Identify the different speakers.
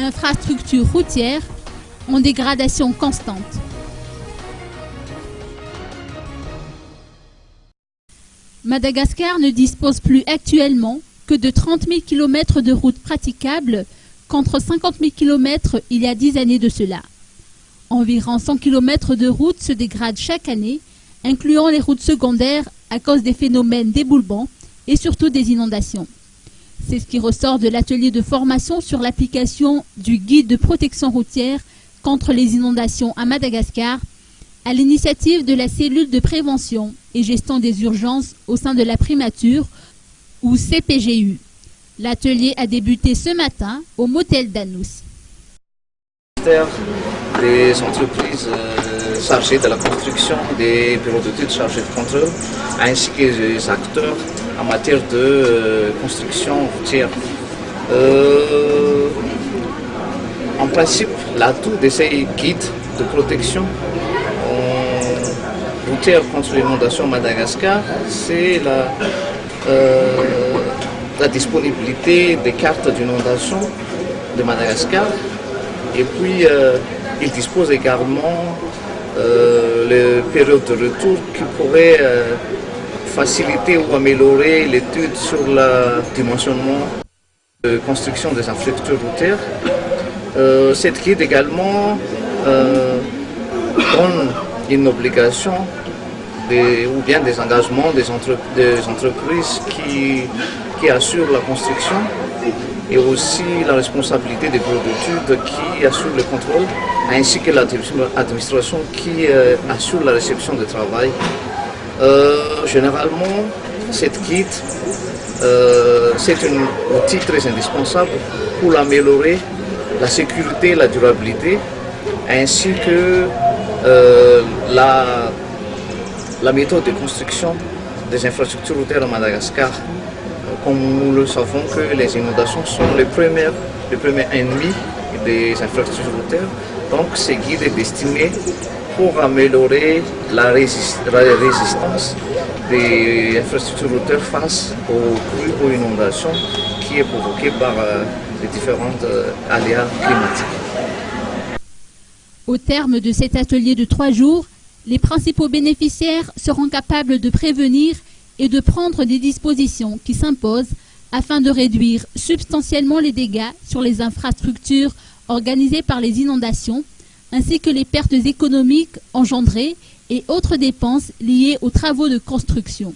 Speaker 1: infrastructures routières en dégradation constante. Madagascar ne dispose plus actuellement que de 30 000 km de routes praticables contre 50 000 km il y a 10 années de cela. Environ 100 km de routes se dégradent chaque année, incluant les routes secondaires à cause des phénomènes d'éboulement et surtout des inondations. C'est ce qui ressort de l'atelier de formation sur l'application du guide de protection routière contre les inondations à Madagascar, à l'initiative de la cellule de prévention et gestion des urgences au sein de la primature, ou CPGU. L'atelier a débuté ce matin au motel d'Anous.
Speaker 2: Des entreprises chargées de la construction, des bureaux d'études chargés de contrôle, ainsi que des acteurs en matière de construction routière. En principe, l'atout de ces guides de protection routière contre l'inondation à Madagascar, c'est la disponibilité des cartes d'inondation de Madagascar. Et puis, il dispose également les périodes de retour qui pourraient faciliter ou améliorer l'étude sur le dimensionnement de construction des infrastructures routières. Cette guide également donne une obligation ou bien des engagements des entreprises qui assurent la construction et aussi la responsabilité des bureaux d'études qui assurent le contrôle, ainsi que l'administration qui assure la réception du travail. Généralement, cette guide, c'est un outil très indispensable pour améliorer la sécurité et la durabilité, ainsi que la méthode de construction des infrastructures routières à Madagascar. Comme nous le savons que les inondations sont les premiers ennemis des infrastructures routières, donc ce guide est destiné pour améliorer la résistance des infrastructures routières face aux crues ou inondations qui est provoquée par les différents aléas climatiques.
Speaker 1: Au terme de cet atelier de 3 jours, les principaux bénéficiaires seront capables de prévenir et de prendre des dispositions qui s'imposent afin de réduire substantiellement les dégâts sur les infrastructures organisées par les inondations, ainsi que les pertes économiques engendrées et autres dépenses liées aux travaux de construction.